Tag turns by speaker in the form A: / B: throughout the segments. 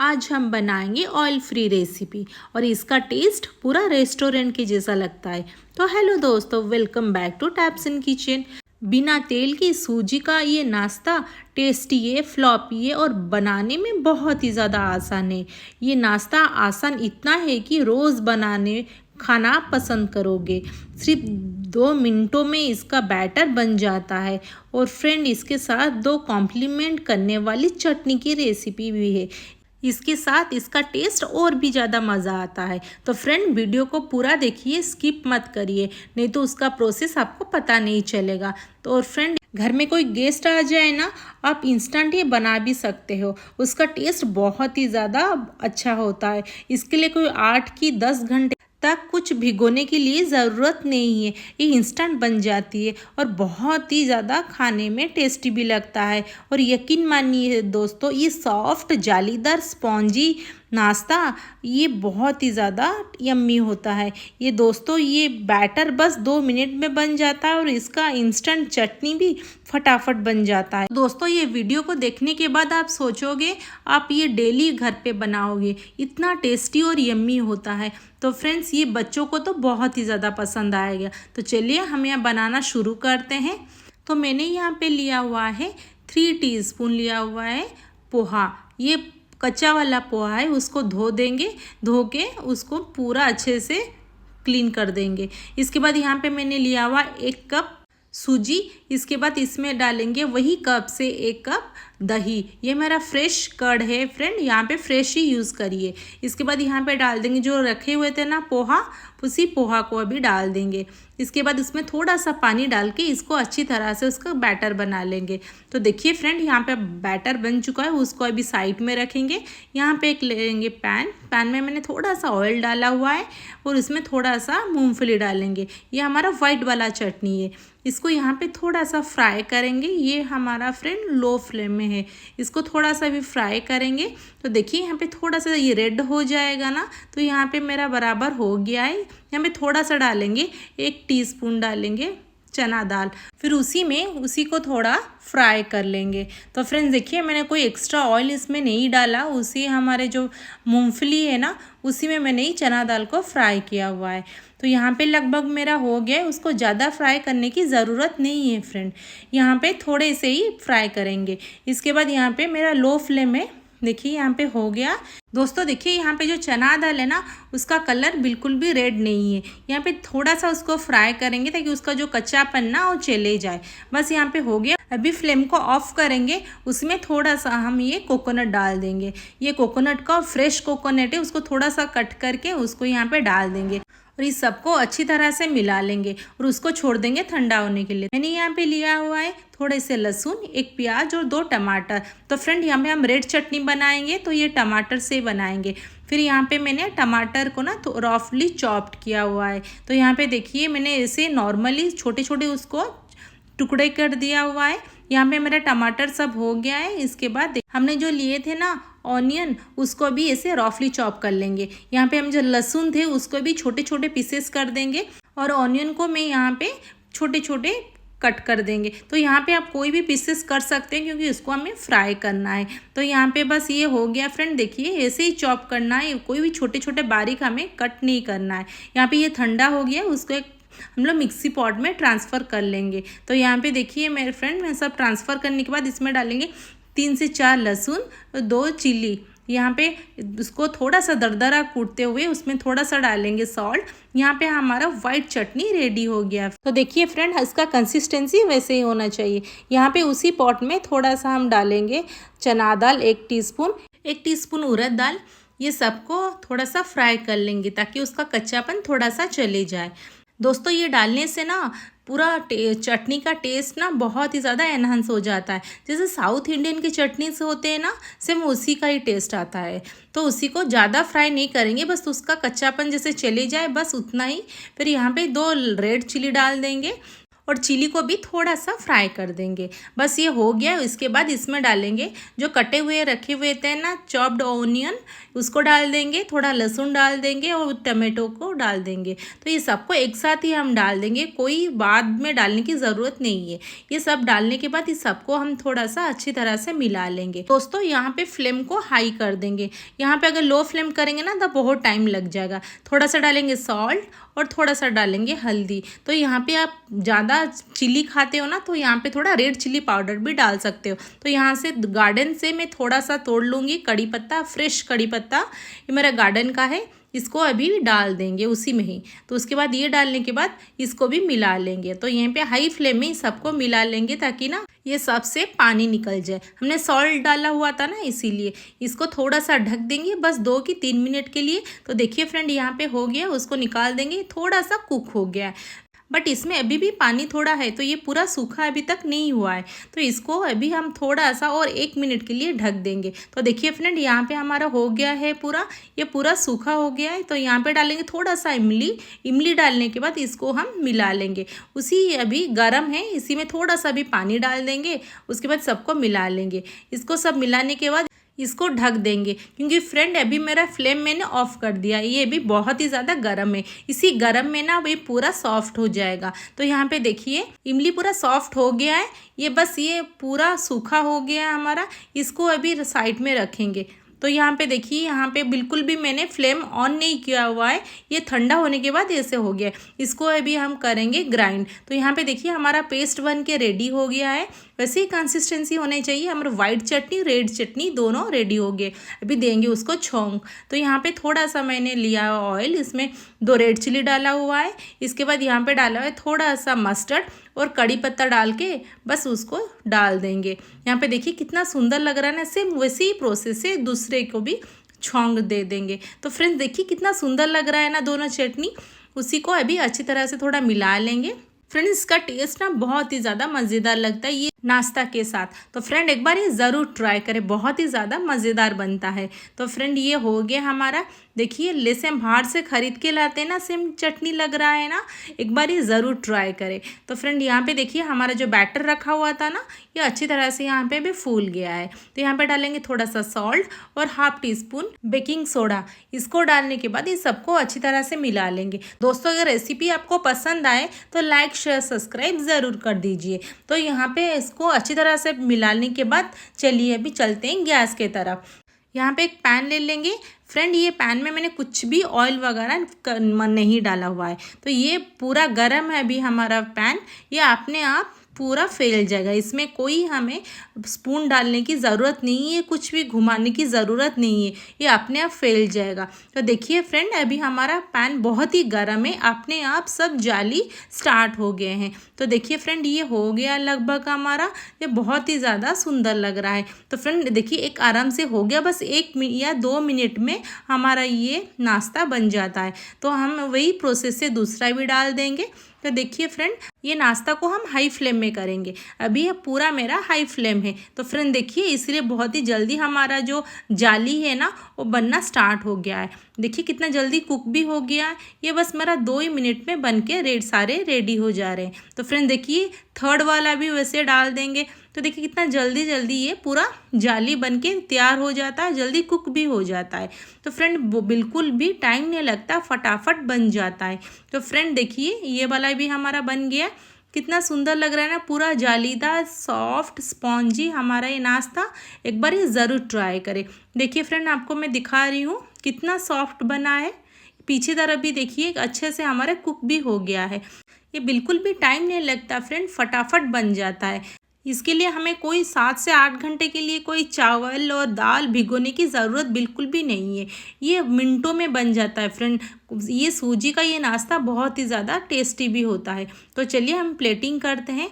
A: आज हम बनाएंगे ऑयल फ्री रेसिपी और इसका टेस्ट पूरा रेस्टोरेंट के जैसा लगता है। तो हेलो दोस्तों, welcome back to Taps in Kitchen. बिना तेल की सूजी का ये नाश्ता टेस्टी है, फ्लॉपी है और बनाने में बहुत ही ज़्यादा आसान है। ये नाश्ता आसान इतना है कि रोज़ बनाने खाना आप पसंद करोगे। सिर्फ 2 मिनटों में इसका बैटर बन जाता है। और फ्रेंड, इसके साथ 2 कॉम्प्लीमेंट करने वाली चटनी की रेसिपी भी है। इसके साथ इसका टेस्ट और भी ज़्यादा मज़ा आता है। तो फ्रेंड, वीडियो को पूरा देखिए, स्किप मत करिए, नहीं तो उसका प्रोसेस आपको पता नहीं चलेगा। तो और फ्रेंड, घर में कोई गेस्ट आ जाए ना, आप इंस्टेंट ये बना भी सकते हो। उसका टेस्ट बहुत ही ज़्यादा अच्छा होता है। इसके लिए कोई 8 की 10 घंटे तक कुछ भिगोने के लिए ज़रूरत नहीं है। ये इंस्टेंट बन जाती है और बहुत ही ज़्यादा खाने में टेस्टी भी लगता है। और यकीन मानिए दोस्तों, ये सॉफ्ट जालीदार स्पॉन्जी नाश्ता ये बहुत ही ज़्यादा यम्मी होता है। ये दोस्तों, ये बैटर बस 2 मिनट में बन जाता है और इसका इंस्टेंट चटनी भी फटाफट बन जाता है। दोस्तों, ये वीडियो को देखने के बाद आप सोचोगे आप ये डेली घर पे बनाओगे, इतना टेस्टी और यम्मी होता है। तो फ्रेंड्स, ये बच्चों को तो बहुत ही ज़्यादा पसंद आएगा। तो चलिए हम यहाँ बनाना शुरू करते हैं। तो मैंने यहाँ पे लिया हुआ है 3 टीस्पून लिया हुआ है पोहा। ये कच्चा वाला पोहा है, उसको धो देंगे। धो के उसको पूरा अच्छे से क्लीन कर देंगे। इसके बाद यहाँ पे मैंने लिया हुआ 1 कप सूजी। इसके बाद इसमें डालेंगे वही कप से 1 कप दही। ये मेरा फ्रेश कर्ड है फ्रेंड, यहाँ पे फ्रेश ही यूज़ करिए। इसके बाद यहाँ पे डाल देंगे जो रखे हुए थे ना पोहा, उसी पोहा को अभी डाल देंगे। इसके बाद इसमें थोड़ा सा पानी डाल के इसको अच्छी तरह से उसका बैटर बना लेंगे। तो देखिए फ्रेंड, यहाँ पे बैटर बन चुका है, उसको अभी साइड में रखेंगे। यहाँ पे एक लेंगे पैन में मैंने थोड़ा सा ऑयल डाला हुआ है और इसमें थोड़ा सा मूंगफली डालेंगे। ये हमारा वाइट वाला चटनी है। इसको यहाँ पे थोड़ा सा फ्राई करेंगे। ये हमारा फ्रेंड लो फ्लेम में है, इसको थोड़ा सा भी फ्राई करेंगे। तो देखिए यहाँ पे थोड़ा सा ये रेड हो जाएगा ना, तो यहाँ पे मेरा बराबर हो गया है। यहाँ पे थोड़ा सा डालेंगे, 1 टीस्पून डालेंगे चना दाल, फिर उसी को थोड़ा फ्राई कर लेंगे। तो फ्रेंड्स देखिए, मैंने कोई एक्स्ट्रा ऑयल इसमें नहीं डाला, उसी हमारे जो मूंगफली है ना, उसी में मैंने ही चना दाल को फ्राई किया हुआ है। तो यहाँ पे लगभग मेरा हो गया है। उसको ज़्यादा फ्राई करने की ज़रूरत नहीं है फ्रेंड, यहाँ पे थोड़े से ही फ्राई करेंगे। इसके बाद यहाँ पे मेरा लो फ्लेम है। देखिए यहाँ पे हो गया। दोस्तों देखिए, यहाँ पे जो चना दाल है ना, उसका कलर बिल्कुल भी रेड नहीं है। यहाँ पे थोड़ा सा उसको फ्राई करेंगे ताकि उसका जो कच्चापन ना वो चले जाए। बस यहाँ पे हो गया। अभी फ्लेम को ऑफ करेंगे, उसमें थोड़ा सा हम ये कोकोनट डाल देंगे। ये कोकोनट का फ्रेश कोकोनट है, उसको थोड़ा सा कट करके उसको यहाँ पे डाल देंगे और इस सबको अच्छी तरह से मिला लेंगे और उसको छोड़ देंगे ठंडा होने के लिए। मैंने यहाँ पे लिया हुआ है थोड़े से लहसुन, 1 प्याज और 2 टमाटर। तो फ्रेंड, यहाँ पे हम रेड चटनी बनाएंगे तो ये टमाटर से बनाएंगे। फिर यहाँ पे मैंने टमाटर को ना तो रफली चॉप्ड किया हुआ है। तो यहाँ पे देखिए, मैंने ऐसे नॉर्मली छोटे छोटे उसको टुकड़े कर दिया हुआ है। यहाँ पे मेरा टमाटर सब हो गया है। इसके बाद हमने जो लिए थे ना ऑनियन, उसको भी ऐसे रफली चॉप कर लेंगे। यहाँ पे हम जो लहसुन थे उसको भी छोटे छोटे पीसेस कर देंगे और ऑनियन को मैं यहाँ पे छोटे छोटे कट कर देंगे। तो यहाँ पे आप कोई भी पीसेस कर सकते हैं क्योंकि इसको हमें फ्राई करना है। तो यहाँ पे बस ये हो गया फ्रेंड। देखिए ऐसे ही चॉप करना है, कोई भी छोटे छोटे बारीक हमें कट नहीं करना है। यहाँ पे ये ठंडा हो गया, उसको एक हम लोग मिक्सी पॉट में ट्रांसफ़र कर लेंगे। तो यहाँ पे देखिए मेरे फ्रेंड, मैं सब ट्रांसफ़र करने के बाद इसमें डालेंगे 3 से 4 लहसुन, 2 चिली। यहाँ पे उसको थोड़ा सा दरदरा कूटते हुए उसमें थोड़ा सा डालेंगे सॉल्ट। यहाँ पे हमारा वाइट चटनी रेडी हो गया। तो देखिए फ्रेंड, इसका कंसिस्टेंसी वैसे ही होना चाहिए। यहाँ पे उसी पॉट में थोड़ा सा हम डालेंगे चना दाल 1 टीस्पून, 1 टीस्पून उड़द दाल। ये सबको थोड़ा सा फ्राई कर लेंगे ताकि उसका कच्चापन थोड़ा सा चले जाए। दोस्तों, ये डालने से ना पूरा चटनी का टेस्ट ना बहुत ही ज़्यादा एनहांस हो जाता है। जैसे साउथ इंडियन की चटनी से होते हैं ना, सेम उसी का ही टेस्ट आता है। तो उसी को ज़्यादा फ्राई नहीं करेंगे, बस उसका कच्चापन जैसे चले जाए, बस उतना ही। फिर यहाँ पे 2 रेड चिली डाल देंगे और चिली को भी थोड़ा सा फ्राई कर देंगे। बस ये हो गया। इसके बाद इसमें डालेंगे जो कटे हुए रखे हुए थे ना चॉप्ड ऑनियन, उसको डाल देंगे, थोड़ा लहसुन डाल देंगे और टमाटो को डाल देंगे। तो ये सबको एक साथ ही हम डाल देंगे, कोई बाद में डालने की ज़रूरत नहीं है। ये सब डालने के बाद इस सबको हम थोड़ा सा अच्छी तरह से मिला लेंगे। दोस्तों यहाँ पे फ्लेम को हाई कर देंगे। यहाँ पे अगर लो फ्लेम करेंगे ना तो बहुत टाइम लग जाएगा। थोड़ा सा डालेंगे सॉल्ट और थोड़ा सा डालेंगे हल्दी। तो यहाँ पे आप ज़्यादा चिली खाते हो ना तो यहाँ पे थोड़ा रेड चिली पाउडर भी डाल सकते हो। तो यहाँ से गार्डन से मैं थोड़ा सा तोड़ लूँगी कड़ी पत्ता, फ्रेश कड़ी पत्ता, ये मेरा गार्डन का है, इसको अभी डाल देंगे उसी में ही। तो उसके बाद ये डालने के बाद इसको भी मिला लेंगे। तो यहाँ पे हाई फ्लेम में सबको मिला लेंगे ताकि ना ये सब से पानी निकल जाए। हमने सॉल्ट डाला हुआ था ना इसीलिए। इसको थोड़ा सा ढक देंगे बस 2 की 3 मिनट के लिए। तो देखिए फ्रेंड यहाँ पे हो गया, उसको निकाल देंगे, थोड़ा सा कुक हो गया है। बट इसमें अभी भी पानी थोड़ा है तो ये पूरा सूखा अभी तक नहीं हुआ है। तो इसको अभी हम थोड़ा सा और 1 मिनट के लिए ढक देंगे। तो देखिए फ्रेंड यहाँ पे हमारा हो गया है पूरा, ये पूरा सूखा हो गया है। तो यहाँ पे डालेंगे थोड़ा सा इमली डालने के बाद इसको हम मिला लेंगे। उसी अभी गर्म है, इसी में थोड़ा सा भी पानी डाल देंगे, उसके बाद सबको मिला लेंगे। इसको सब मिलाने के बाद इसको ढक देंगे क्योंकि फ्रेंड अभी मेरा फ्लेम मैंने ऑफ कर दिया, ये भी बहुत ही ज़्यादा गर्म है। इसी गर्म में ना ये पूरा सॉफ्ट हो जाएगा। तो यहाँ पे देखिए इमली पूरा सॉफ्ट हो गया है, ये बस ये पूरा सूखा हो गया है हमारा। इसको अभी साइड में रखेंगे। तो यहाँ पे देखिए यहाँ पे बिल्कुल भी मैंने फ्लेम ऑन नहीं किया हुआ है, ये ठंडा होने के बाद ऐसे हो गया। इसको अभी हम करेंगे ग्राइंड। तो यहाँ पे देखिए हमारा पेस्ट बन के रेडी हो गया है। वैसे ही कंसिस्टेंसी होनी चाहिए। हमारा वाइट चटनी रेड चटनी दोनों रेडी हो गए। अभी देंगे उसको छौंक। तो यहाँ पे थोड़ा सा मैंने लिया ऑयल, इसमें 2 रेड चिली डाला हुआ है। इसके बाद यहाँ पे डाला हुआ है थोड़ा सा मस्टर्ड और कड़ी पत्ता डाल के बस उसको डाल देंगे। यहाँ पे देखिए कितना सुंदर लग रहा है ना। सेम वैसे ही प्रोसेस से दूसरे को भी छौंक दे देंगे। तो फ्रेंड्स देखिए कितना सुंदर लग रहा है ना दोनों चटनी। उसी को अभी अच्छी तरह से थोड़ा मिला लेंगे। फ्रेंड्स इसका टेस्ट ना बहुत ही ज़्यादा मज़ेदार लगता है ये नाश्ता के साथ। तो फ्रेंड एक बार ये ज़रूर ट्राई करें, बहुत ही ज़्यादा मज़ेदार बनता है। तो फ्रेंड ये हो गया हमारा, देखिए जैसे हम बाहर से ख़रीद के लाते हैं ना सेम चटनी लग रहा है ना, एक बार ये ज़रूर ट्राई करें। तो फ्रेंड यहाँ पे देखिए हमारा जो बैटर रखा हुआ था ना ये अच्छी तरह से यहाँ पे भी फूल गया है। तो यहाँ पे डालेंगे थोड़ा सा सॉल्ट और ½ टीस्पून बेकिंग सोडा। इसको डालने के बाद ये सबको अच्छी तरह से मिला लेंगे। दोस्तों अगर रेसिपी आपको पसंद आए तो लाइक शेयर सब्सक्राइब ज़रूर कर दीजिए। तो यहाँ पे इसको अच्छी तरह से मिलाने के बाद चलिए अभी चलते हैं गैस के तरफ। यहाँ पे एक पैन ले लेंगे। फ्रेंड ये पैन में मैंने कुछ भी ऑयल वगैरह नहीं डाला हुआ है। तो ये पूरा गर्म है अभी हमारा पैन, ये अपने आप पूरा फैल जाएगा। इसमें कोई हमें स्पून डालने की ज़रूरत नहीं है, कुछ भी घुमाने की ज़रूरत नहीं है, ये अपने आप फैल जाएगा। तो देखिए फ्रेंड अभी हमारा पैन बहुत ही गर्म है, अपने आप सब जाली स्टार्ट हो गए हैं। तो देखिए फ्रेंड ये हो गया लगभग हमारा, ये बहुत ही ज़्यादा सुंदर लग रहा है। तो फ्रेंड देखिए एक आराम से हो गया, बस 1 या 2 मिनट में हमारा ये नाश्ता बन जाता है। तो हम वही प्रोसेस से दूसरा भी डाल देंगे। तो देखिए फ्रेंड ये नाश्ता को हम हाई फ्लेम में करेंगे। अभी ये पूरा मेरा हाई फ्लेम है। तो फ्रेंड देखिए इसलिए बहुत ही जल्दी हमारा जो जाली है ना वो बनना स्टार्ट हो गया है। देखिए कितना जल्दी कुक भी हो गया है। ये बस मेरा 2 ही मिनट में बन के सारे रेडी हो जा रहे हैं। तो फ्रेंड देखिए थर्ड वाला भी वैसे डाल देंगे। तो देखिए कितना जल्दी जल्दी ये पूरा जाली बन के तैयार हो जाता है, जल्दी कुक भी हो जाता है। तो फ्रेंड बिल्कुल भी टाइम नहीं लगता, फटाफट बन जाता है। तो फ्रेंड देखिए ये वाला भी हमारा बन गया। कितना सुंदर लग रहा है ना, पूरा जालीदार सॉफ्ट स्पॉन्जी हमारा ये नाश्ता। एक बार ये ज़रूर ट्राई करें। देखिए फ्रेंड आपको मैं दिखा रही हूँ कितना सॉफ्ट बना है। पीछे तरफ भी देखिए अच्छे से हमारा कुक भी हो गया है। ये बिल्कुल भी टाइम नहीं लगता फ्रेंड, फटाफट बन जाता है। इसके लिए हमें कोई 7 से 8 घंटे के लिए कोई चावल और दाल भिगोने की ज़रूरत बिल्कुल भी नहीं है, ये मिनटों में बन जाता है फ्रेंड। ये सूजी का ये नाश्ता बहुत ही ज़्यादा टेस्टी भी होता है। तो चलिए हम प्लेटिंग करते हैं।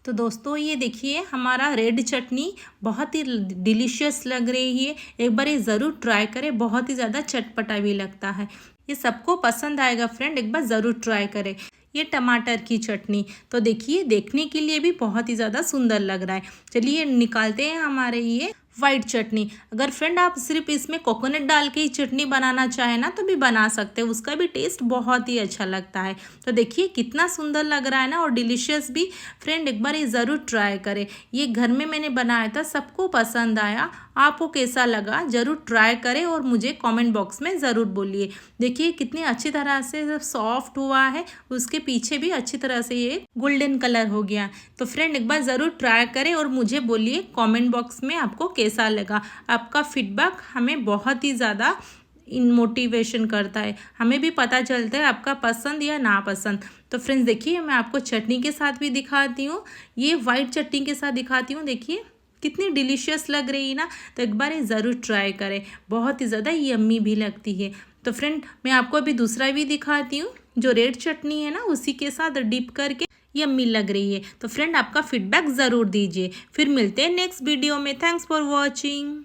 A: तो दोस्तों ये देखिए हमारा रेड चटनी बहुत ही डिलीशियस लग रही है। एक बार ये ज़रूर ट्राई करें, बहुत ही ज़्यादा चटपटा भी लगता है। ये सबको पसंद आएगा फ्रेंड, एक बार ज़रूर ट्राई करें। ये टमाटर की चटनी तो देखिए देखने के लिए भी बहुत ही ज़्यादा सुंदर लग रहा है। चलिए निकालते हैं हमारे ये वाइट चटनी। अगर फ्रेंड आप सिर्फ इसमें कोकोनट डाल के ही चटनी बनाना चाहे ना तो भी बना सकते हैं, उसका भी टेस्ट बहुत ही अच्छा लगता है। तो देखिए कितना सुंदर लग रहा है ना, और डिलीशियस भी। फ्रेंड एक बार ये ज़रूर ट्राई करें। ये घर में मैंने बनाया था, सबको पसंद आया। आपको कैसा लगा ज़रूर ट्राई करें और मुझे कमेंट बॉक्स में ज़रूर बोलिए। देखिए कितनी अच्छी तरह से सॉफ्ट हुआ है, उसके पीछे भी अच्छी तरह से ये गोल्डन कलर हो गया। तो फ्रेंड एक बार ज़रूर ट्राई करें और मुझे बोलिए कमेंट बॉक्स में आपको कैसा लगा। आपका फीडबैक हमें बहुत ही ज़्यादा मोटिवेशन करता है, हमें भी पता चलता है आपका पसंद या नापसंद। तो फ्रेंड्स देखिए मैं आपको चटनी के साथ भी दिखाती हूँ, ये वाइट चटनी के साथ दिखाती हूँ। देखिए कितनी डिलीशियस लग रही है ना, तो एक बार ये ज़रूर ट्राई करें, बहुत ही ज़्यादा यम्मी भी लगती है। तो फ्रेंड मैं आपको अभी दूसरा भी दिखाती हूँ, जो रेड चटनी है ना उसी के साथ डिप करके यम्मी लग रही है। तो फ्रेंड आपका फीडबैक ज़रूर दीजिए। फिर मिलते हैं नेक्स्ट वीडियो में। Thanks for watching.